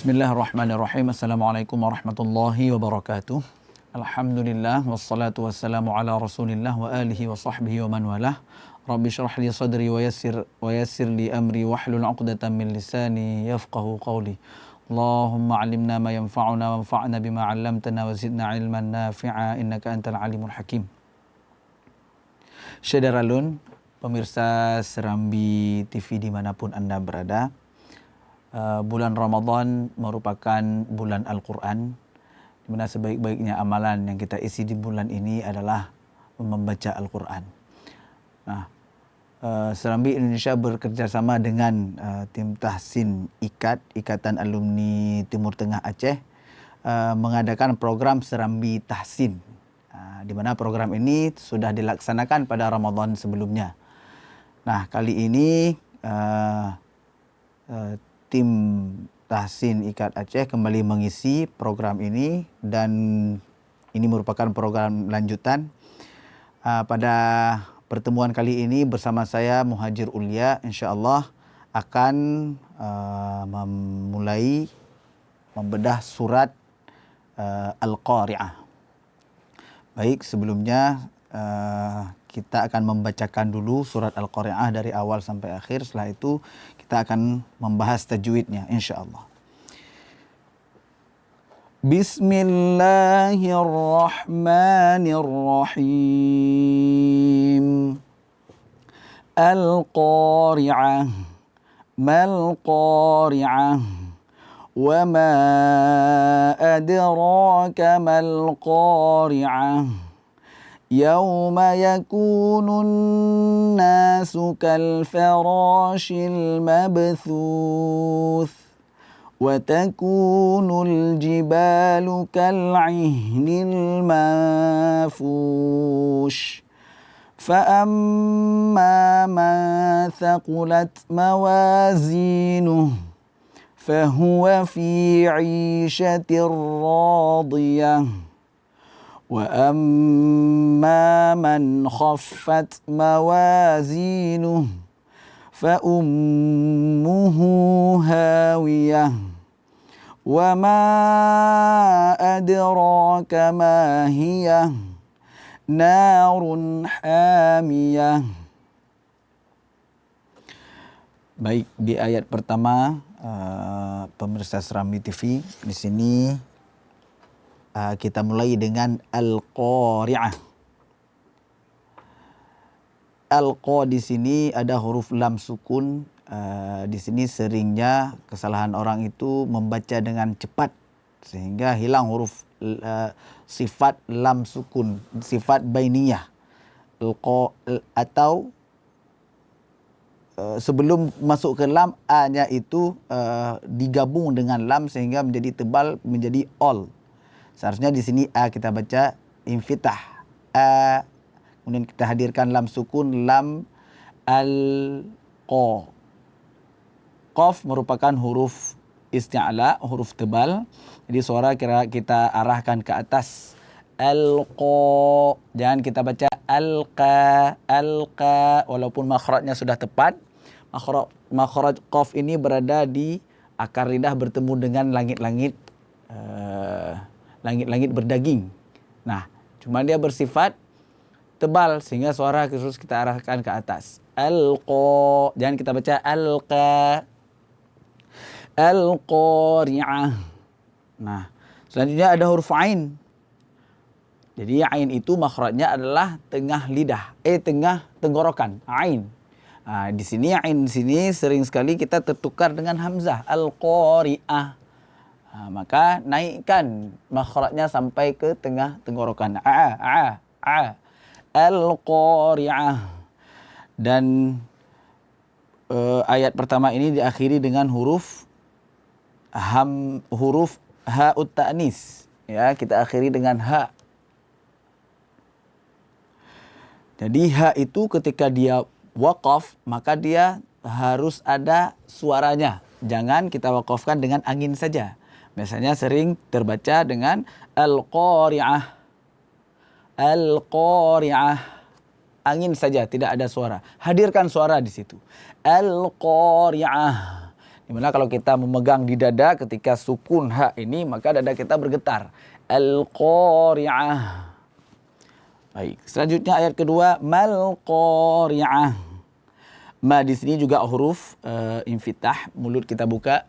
Bismillahirrahmanirrahim. Assalamualaikum warahmatullahi wabarakatuh. Alhamdulillah wassalatu wassalamu ala Rasulillah wa alihi wa sahbihi wa man walah. Rabbi shrah li sadri wa yassir li amri wahlul 'uqdatam min lisani yafqahu qawli. Allahumma 'allimna ma yanfa'una wanfa'na bima 'allamtana wa zidna 'ilman nafi'a innaka antal alimul hakim. Syederalun, pemirsa Serambi TV dimanapun Anda berada, bulan Ramadan merupakan bulan Al-Quran, di mana sebaik-baiknya amalan yang kita isi di bulan ini adalah membaca Al-Quran. Nah, Serambi Indonesia bekerjasama dengan tim Tahsin Ikatan Alumni Timur Tengah Aceh mengadakan program Serambi Tahsin, di mana program ini sudah dilaksanakan pada Ramadan sebelumnya. Nah, kali ini tim Tahsin Ikat Aceh kembali mengisi program ini, dan ini merupakan program lanjutan. Pada pertemuan kali ini bersama saya Muhajir Ulia, insyaAllah akan memulai membedah surat Al-Qari'ah. Baik, sebelumnya kita akan membacakan dulu surat Al-Qari'ah dari awal sampai akhir. Setelah itu kita akan membahas tajwidnya insyaAllah. Bismillahirrahmanirrahim. Al-Qari'ah. Mal-Qari'ah. Wa ma adraka mal-Qari'ah. يوم يكون الناس كالفراش المبثوث وتكون الجبال كالعهن المنفوش فأما من ثقلت موازينه فهو في عيشة راضية وأما من خفت موازينه فأمه هاوية وما أدراك ما هي نار حامية. Baik, di ayat pertama pemirsa Serambi TV, di sini kita mulai dengan Al-Qari'ah. Al-Qa di sini ada huruf lam sukun. Di sini seringnya kesalahan orang itu membaca dengan cepat sehingga hilang huruf sifat lam sukun, sifat bainiyah. Al-Qa atau sebelum masuk ke lam, a-nya itu digabung dengan lam sehingga menjadi tebal, menjadi all. Seharusnya di sini a kita baca infitah a, kemudian kita hadirkan lam sukun lam al-qa. Qaf merupakan huruf isti'la, huruf tebal. Jadi suara kita arahkan ke atas. Al-qa. Jangan kita baca al-qa, al-qa, walaupun makhrajnya sudah tepat. Makhraj qaf ini berada di akar lidah bertemu dengan langit-langit berdaging. Nah, cuma dia bersifat tebal sehingga suara terus kita arahkan ke atas. Al-qa. Jangan kita baca al-qa. Al-Qari'ah. Nah, selanjutnya ada huruf ain. Jadi ain itu makhrajnya adalah tengah lidah, tengah tenggorokan, ain. Nah, di sini ain di sini sering sekali kita tertukar dengan hamzah, al-Qari'ah. Maka naikkan makhrajnya sampai ke tengah tenggorokan. Al-Qari'ah. Dan ayat pertama ini diakhiri dengan huruf ha'ut ta'nis. Ya, kita akhiri dengan ha. Jadi ha itu ketika dia waqaf, maka dia harus ada suaranya. Jangan kita waqafkan dengan angin saja. Biasanya sering terbaca dengan Al-Qari'ah. Al-Qari'ah. Angin saja, tidak ada suara. Hadirkan suara di situ. Al-Qari'ah. Dimana kalau kita memegang di dada ketika sukun ha ini, maka dada kita bergetar. Al-Qari'ah. Baik, selanjutnya ayat kedua, Mal-Qari'ah. Ma di sini juga huruf infitah, mulut kita buka.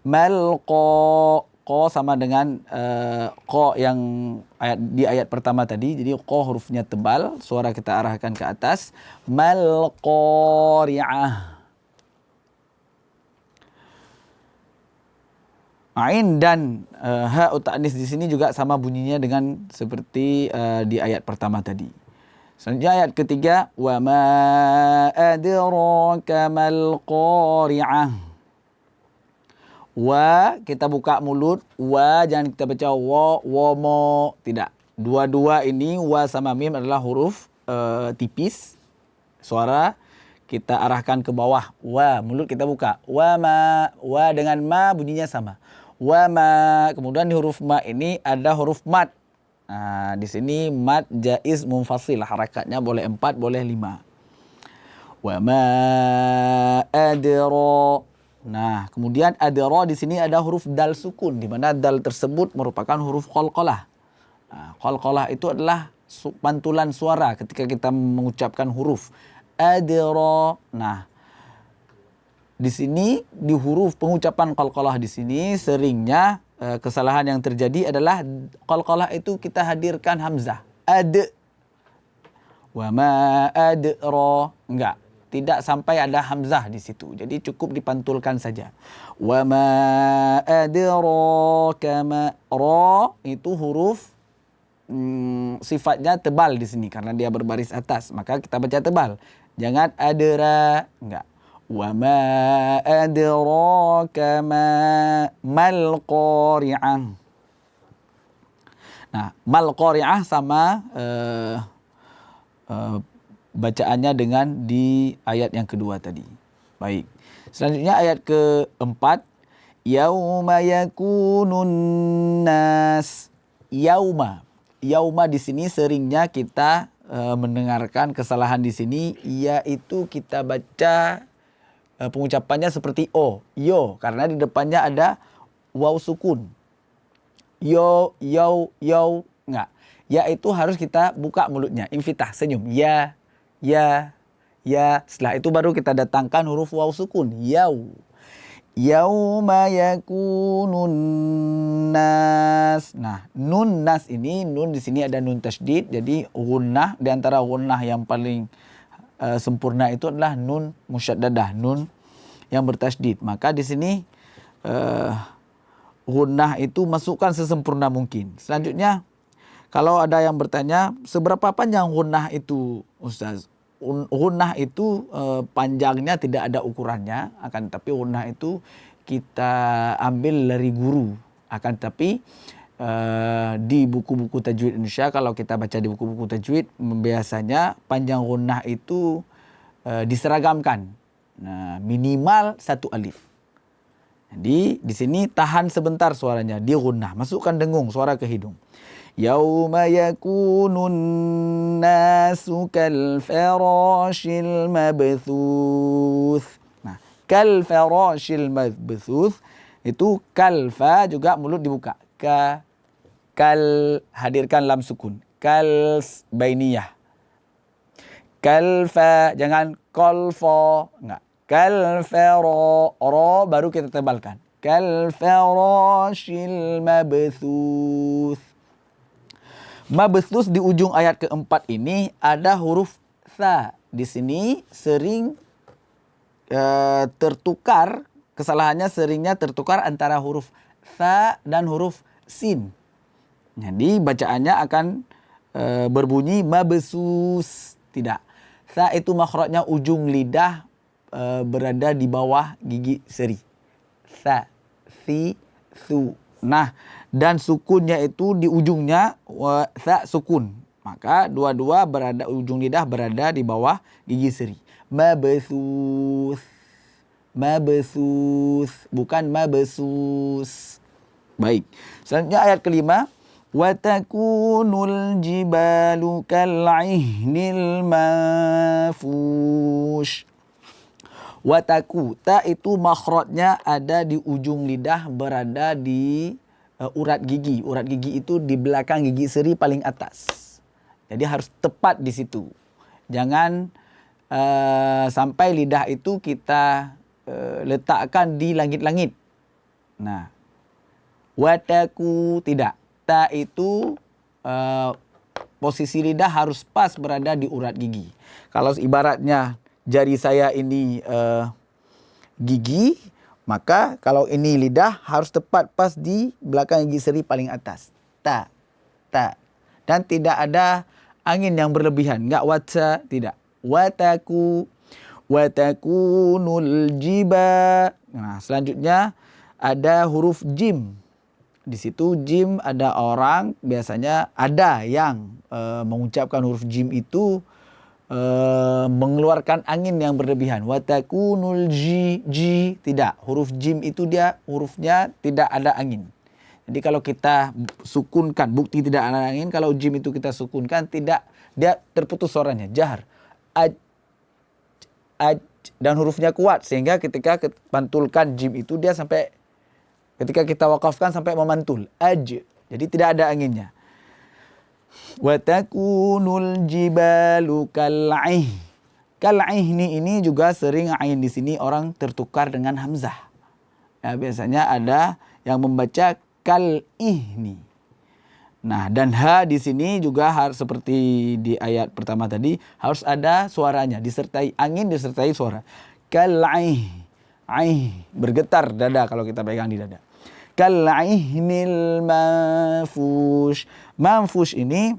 Mal-Qa sama dengan qa yang di ayat pertama tadi. Jadi qa hurufnya tebal, suara kita arahkan ke atas. Mal-Qari'ah. Ain dan ha ta'nis di sini juga sama bunyinya dengan seperti di ayat pertama tadi. Selanjutnya ayat ketiga, wa ma adraka mal qari'ah. Wa kita buka mulut, wa jangan kita baca wa mo, tidak. Dua-dua ini wa sama mim adalah huruf tipis. Suara kita arahkan ke bawah. Wa, mulut kita buka. Wa ma, wa dengan ma bunyinya sama. Wa ma, kemudian di huruf ma ini ada huruf mad. Nah, di sini mad jaiz munfasil, harakatnya boleh 4, boleh 5. Wa ma adra. Nah, kemudian adra di sini ada huruf dal sukun, di mana dal tersebut merupakan huruf qalqalah. Nah, qalqalah itu adalah pantulan suara ketika kita mengucapkan huruf adra. Nah, di sini di huruf pengucapan qalqalah di sini seringnya kesalahan yang terjadi adalah qalqalah itu kita hadirkan hamzah. Ad. Wa ma adra. Enggak, tidak sampai ada hamzah di situ. Jadi cukup dipantulkan saja. Wa ma adraka ma, ra itu huruf sifatnya tebal di sini karena dia berbaris atas, maka kita baca tebal. Jangan adra, enggak. Wa ma adraka mal qari'ah. Nah, mal qari'ah sama bacaannya dengan di ayat yang kedua tadi. Baik. Selanjutnya ayat keempat, yauma yakunun nas. Yauma di sini seringnya kita mendengarkan kesalahan di sini, yaitu kita baca pengucapannya seperti yo, karena di depannya ada waw sukun. Yo, enggak. Ya itu harus kita buka mulutnya, infitah, senyum. Ya. Setelah itu baru kita datangkan huruf waw sukun. Yauma yakunun nas. Nah, nun nas ini, nun di sini ada nun tasydid, jadi gunnah, di antara gunnah yang paling sempurna itu adalah nun musyaddadah, nun yang bertasydid. Maka di sini gunnah itu masukkan sesempurna mungkin. Selanjutnya, kalau ada yang bertanya, seberapa panjang gunnah itu, Ustaz? Gunnah itu panjangnya tidak ada ukurannya, akan tapi gunnah itu kita ambil dari guru. Akan tapi di buku-buku tajwid Indonesia, kalau kita baca di buku-buku tajwid, biasanya panjang gunnah itu diseragamkan. Nah, minimal 1 alif. Jadi di sini tahan sebentar suaranya, di gunnah, masukkan dengung, suara ke hidung. Yauma yakunun nasu kal farashil mabthuth. Nah, kal farashil mabthuth itu kalfa juga mulut dibuka. Kal hadirkan lam sukun. Kal bainiyah. Kalfa, jangan kolfo, enggak. Kal ro baru kita tebalkan. Kal farashil mabthuth. Mabthus di ujung ayat keempat ini ada huruf tha. Di sini sering tertukar, kesalahannya seringnya tertukar antara huruf tha dan huruf sin. Jadi bacaannya akan berbunyi mabsus. Tidak. Tha itu makhrajnya ujung lidah berada di bawah gigi seri. Tha, thi, thu. Nah, dan sukunnya itu di ujungnya tha sukun. Maka dua-dua berada, ujung lidah berada di bawah gigi seri. Mabsus. Bukan mabsus. Baik. Selanjutnya ayat kelima. Wa takunul jibalu kal'ihnil manfush. Wataku, ta itu makhrajnya ada di ujung lidah, berada di urat gigi. Urat gigi itu di belakang gigi seri paling atas. Jadi harus tepat di situ. Jangan sampai lidah itu kita letakkan di langit-langit. Nah, wataku tidak. Ta itu posisi lidah harus pas berada di urat gigi. Kalau ibaratnya jari saya ini gigi, maka kalau ini lidah harus tepat pas di belakang gigi seri paling atas. Ta, ta. Dan tidak ada angin yang berlebihan. Enggak wata, tidak. Wataku, watakunul jiba. Nah, selanjutnya ada huruf jim. Di situ jim ada orang, biasanya ada yang mengucapkan huruf jim itu mengeluarkan angin yang berlebihan. Watakunul ji, tidak. Huruf jim itu dia hurufnya tidak ada angin. Jadi kalau kita sukunkan, bukti tidak ada angin. Kalau jim itu kita sukunkan, tidak, dia terputus suaranya, jahar. Aj, dan hurufnya kuat sehingga ketika pantulkan jim itu dia sampai, ketika kita wakafkan sampai memantul. Aj, jadi tidak ada anginnya. Watakunul jibalu kal'ih. Kal'ih ini juga sering ain di sini orang tertukar dengan hamzah. Ya, biasanya ada yang membaca kal'ihni. Nah, dan ha di sini juga harus seperti di ayat pertama tadi, harus ada suaranya, disertai angin, disertai suara. Kal'ih, aih, bergetar dada kalau kita pegang di dada. Kal'ihnil manfush. Manfush ini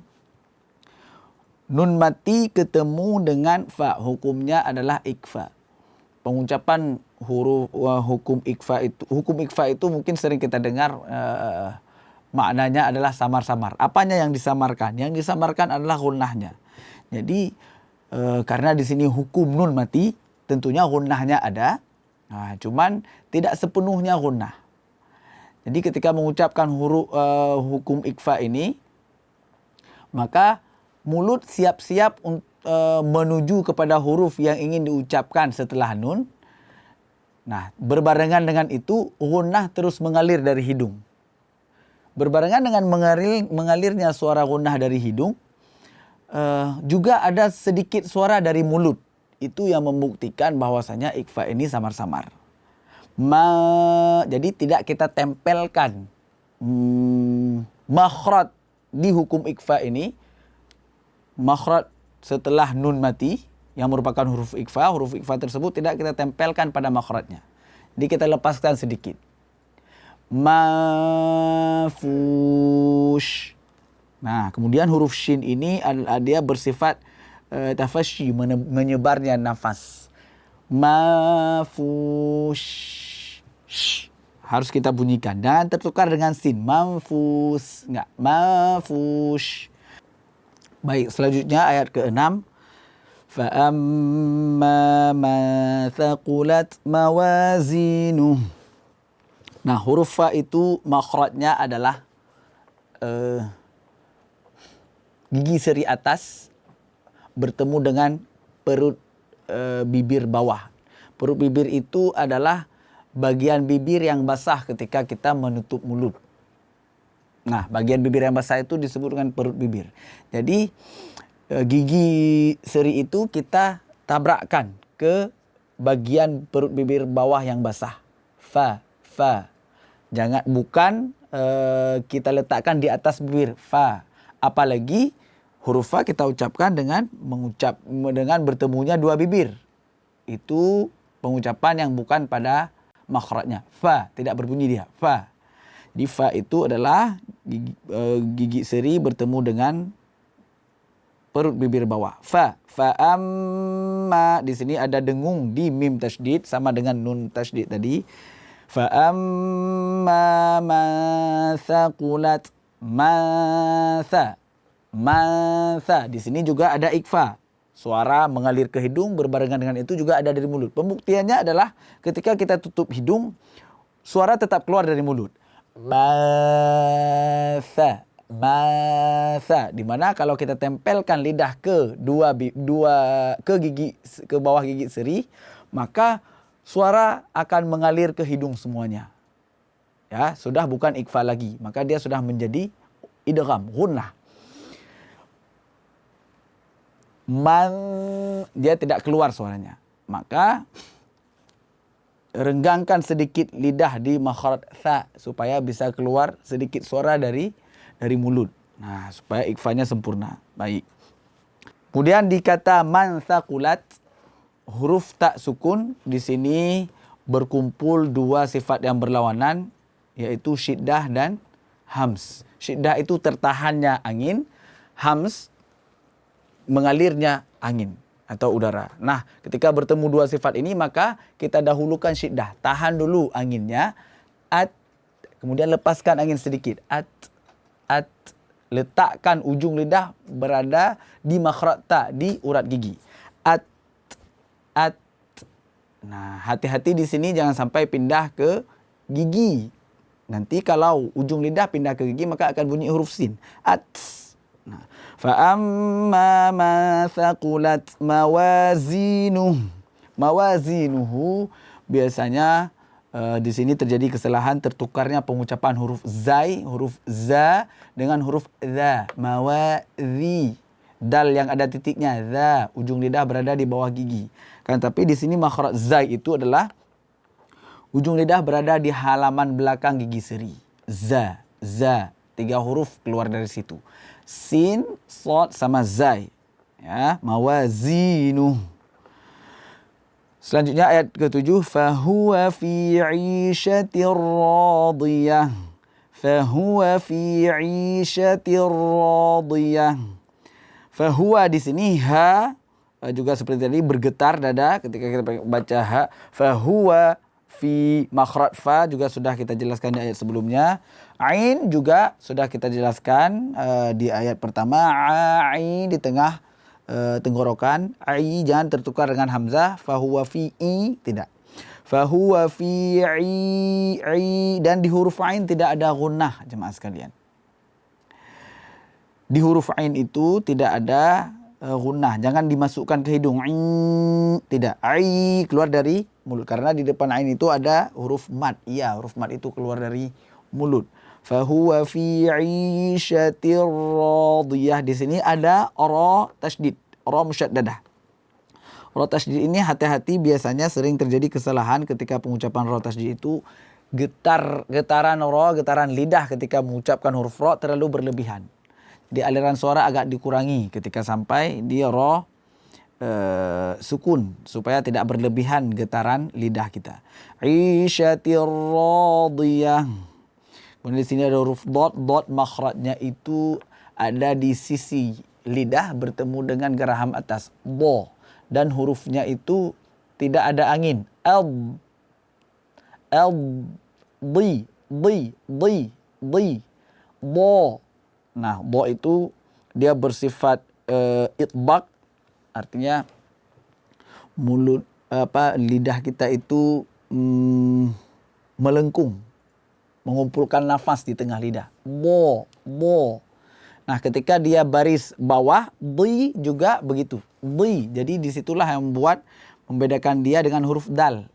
nun mati ketemu dengan fa, hukumnya adalah ikfa. Pengucapan huruf hukum ikfa itu mungkin sering kita dengar maknanya adalah samar-samar. Apanya yang disamarkan? Yang disamarkan adalah gunnahnya. Jadi karena di sini hukum nun mati, tentunya gunnahnya ada. Nah, cuman tidak sepenuhnya gunnah. Jadi ketika mengucapkan huruf hukum ikfa ini, maka mulut siap-siap menuju kepada huruf yang ingin diucapkan setelah nun. Nah, berbarengan dengan itu, gunnah terus mengalir dari hidung. Berbarengan dengan mengalirnya suara gunnah dari hidung, juga ada sedikit suara dari mulut. Itu yang membuktikan bahwasanya ikfa ini samar-samar. Jadi tidak kita tempelkan makhraj di hukum ikfa ini. Makhraj setelah nun mati yang merupakan huruf ikfa tersebut tidak kita tempelkan pada makhrajnya. Jadi kita lepaskan sedikit. Mafush. Nah, kemudian huruf shin ini dia bersifat tafasyi, menyebarnya nafas. Mafush. Harus kita bunyikan dan tertukar dengan sin. Manfus. Enggak, mafush. Baik, selanjutnya ayat ke-6. فَأَمَّا مَنْ ثَقُلَتْ مَوَازِينُهُ. Nah, huruf fa itu makhrajnya adalah gigi seri atas bertemu dengan perut bibir bawah. Perut bibir itu adalah bagian bibir yang basah ketika kita menutup mulut. Nah, bagian bibir yang basah itu disebut dengan perut bibir. Jadi gigi seri itu kita tabrakkan ke bagian perut bibir bawah yang basah. Fa. Bukan kita letakkan di atas bibir. Fa. Apalagi huruf fa kita ucapkan dengan bertemunya dua bibir. Itu pengucapan yang bukan pada makhrajnya. Fa, tidak berbunyi dia. Fa. Di fa itu adalah gigi seri bertemu dengan perut bibir bawah. Fa amma, di sini ada dengung di mim tasydid sama dengan nun tasydid tadi. Fa amma ma thaqulat matha. Di sini juga ada ikfa. Suara mengalir ke hidung, berbarengan dengan itu juga ada dari mulut. Pembuktiannya adalah ketika kita tutup hidung, suara tetap keluar dari mulut. Matha, di mana kalau kita tempelkan lidah ke bawah gigi seri, maka suara akan mengalir ke hidung semuanya. Ya, sudah bukan ikhfa lagi, maka dia sudah menjadi idgham, gunnah. Man, dia tidak keluar suaranya. Maka renggangkan sedikit lidah di makhraj tha supaya bisa keluar sedikit suara dari mulut. Nah, supaya ikhfanya sempurna. Baik. Kemudian di kata man thaqulat, huruf tak sukun di sini berkumpul dua sifat yang berlawanan, yaitu syiddah dan hams. Syiddah itu tertahannya angin, hams mengalirnya angin atau udara. Nah, ketika bertemu dua sifat ini, maka kita dahulukan syiddah. Tahan dulu anginnya. At. Kemudian lepaskan angin sedikit. At. Letakkan ujung lidah berada di makhraj ta, di urat gigi. At. Nah, hati-hati di sini jangan sampai pindah ke gigi. Nanti kalau ujung lidah pindah ke gigi, maka akan bunyi huruf sin. At. Nah, fa'amma ma thaqulat mawazinuhu biasanya di sini terjadi kesalahan tertukarnya pengucapan huruf zai, huruf za dengan huruf za. Mawazi, dal yang ada titiknya, za, ujung lidah berada di bawah gigi. Kan tapi di sini makhraj zai itu adalah ujung lidah berada di halaman belakang gigi seri. Za, 3 huruf keluar dari situ. Sin, sod sama zai. Ya, mawazinu. Selanjutnya ayat ke-7, fahuwa fi 'ishatir radiyah. Fahuwa fi 'ishatir radiyah. Fahuwa di sini ha juga seperti tadi bergetar dada ketika kita baca ha. Fahuwa fi makhraj fa juga sudah kita jelaskan di ayat sebelumnya. Ain juga sudah kita jelaskan di ayat pertama. Ain di tengah tenggorokan. Ai jangan tertukar dengan hamzah. Fahuwa fi i, tidak. Fahuwa fi i, dan di huruf ain tidak ada gunnah, jemaah sekalian. Di huruf ain itu tidak ada gunnah, jangan dimasukkan ke hidung. Tidak. Ai keluar dari mulut karena di depan ain itu ada huruf mad. Iya, huruf mad itu keluar dari mulut. Fahuwa fi 'ishatir radiyah. Di sini ada ra tasydid, ra musyaddadah. Ra tasydid ini hati-hati, biasanya sering terjadi kesalahan ketika pengucapan ra tasydid itu getaran lidah ketika mengucapkan huruf ra terlalu berlebihan. Di aliran suara agak dikurangi ketika sampai di ra sukun supaya tidak berlebihan getaran lidah kita. 'Ishatir radiyah. Kemudian di sini ada huruf dot makhrajnya itu ada di sisi lidah bertemu dengan geraham atas bo, dan hurufnya itu tidak ada angin. Di bo. Nah, bo itu dia bersifat itbaq, artinya mulut lidah kita itu melengkung, mengumpulkan nafas di tengah lidah. Bo. Nah, ketika dia baris bawah, di juga begitu. Di. Jadi disitulah yang membedakan dia dengan huruf dal.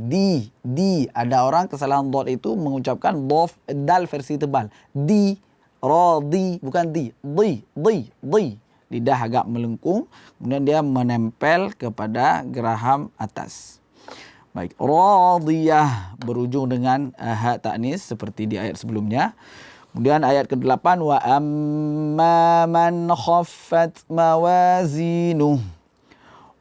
Di. Ada orang kesalahan dot itu mengucapkan dal versi tebal. Di. Bukan di. Di. Lidah agak melengkung, kemudian dia menempel kepada geraham atas. Baik, radiyah berujung dengan ha ta'nis seperti di ayat sebelumnya. Kemudian ayat ke-8, wa amma man khaffat mawazinuh.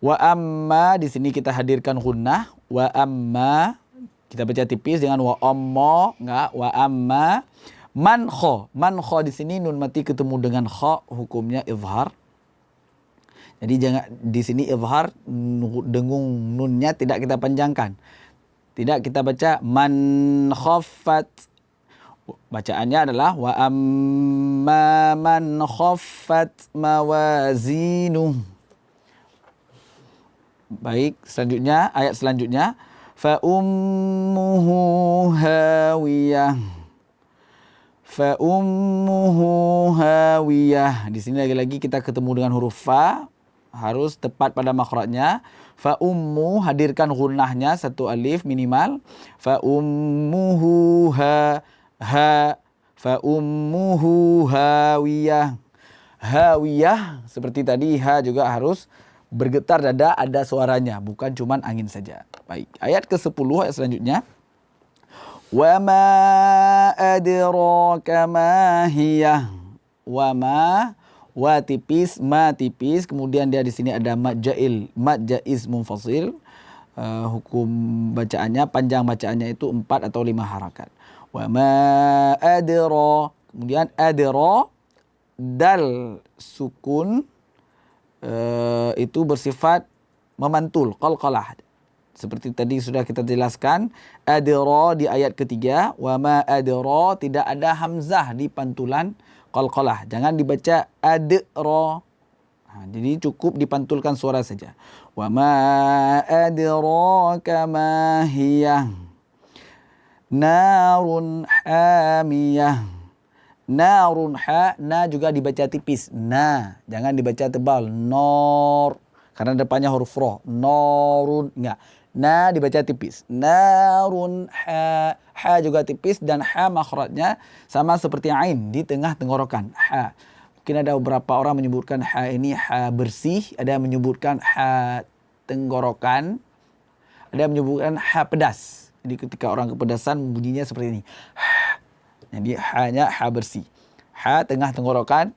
Wa amma di sini kita hadirkan gunnah. Wa amma kita baca tipis dengan wa amma, enggak, wa amma man kha di sini nun mati ketemu dengan kha, hukumnya izhar. Jadi jangan di sini izhar, dengung nunnya tidak kita panjangkan. Tidak kita baca man khaffat. Bacaannya adalah wa amma man khaffat mawazinuh. Baik, selanjutnya ayat selanjutnya fa ummuhu hawiyah. Fa ummuhu hawiyah. Di sini lagi-lagi kita ketemu dengan huruf fa. harus tepat pada makhrajnya. Fa ummu, hadirkan gunnahnya satu alif minimal. Fa ummuhu ha. Fa ummuhu hawiyah. Hawiyah seperti tadi, ha juga harus bergetar dada, ada suaranya, bukan cuman angin saja. Baik, ayat ke-10 ayat selanjutnya. Wa ma adraka ma hiya. Wa ma, wa tipis, ma tipis, kemudian dia di sini ada mad jaiz munfasil. Hukum bacaannya, panjang bacaannya itu 4 atau 5 harakat. Wa ma adra, kemudian adra, dal sukun itu bersifat memantul, qalqalah. Seperti tadi sudah kita jelaskan, adra di ayat ketiga, wa ma adra, tidak ada hamzah di pantulan qalqalah. Jangan dibaca adra. Jadi cukup dipantulkan suara saja. Wa ma adraka ma hiya narun hamiyah. Narun ha, na juga dibaca tipis. Na, jangan dibaca tebal. Nor, karena depannya huruf ro. Norun, enggak. Na dibaca tipis. Narun ha, ha juga tipis dan ha makhrajnya sama seperti ain di tengah tenggorokan. Ha. Mungkin ada beberapa orang menyebutkan ha ini ha bersih, ada yang menyebutkan ha tenggorokan, ada yang menyebutkan ha pedas. Jadi ketika orang kepedasan bunyinya seperti ini. Jadi ha-nya ha bersih. Ha tengah tenggorokan.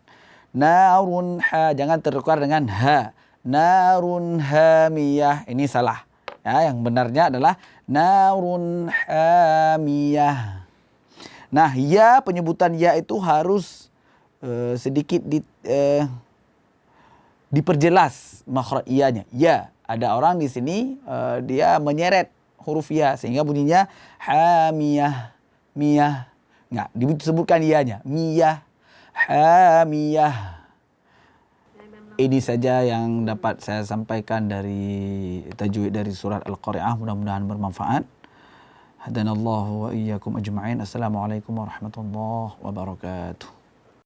Narun ha, jangan tertukar dengan ha. Narun hamiyah, ini salah. Ya, yang benarnya adalah narun hamiyah. Nah, ya, penyebutan ya itu harus sedikit diperjelas makhraj iyanya. Ya, ada orang di sini dia menyeret huruf ya sehingga bunyinya hamiyah, miyah. Enggak, disebutkan ianya. Miyah, hamiyah. Ini saja yang dapat saya sampaikan dari tajwid dari surat Al-Qari'ah. Mudah-mudahan bermanfaat. Hadanallahu wa iyyakum ajma'in. Assalamualaikum warahmatullahi wabarakatuh.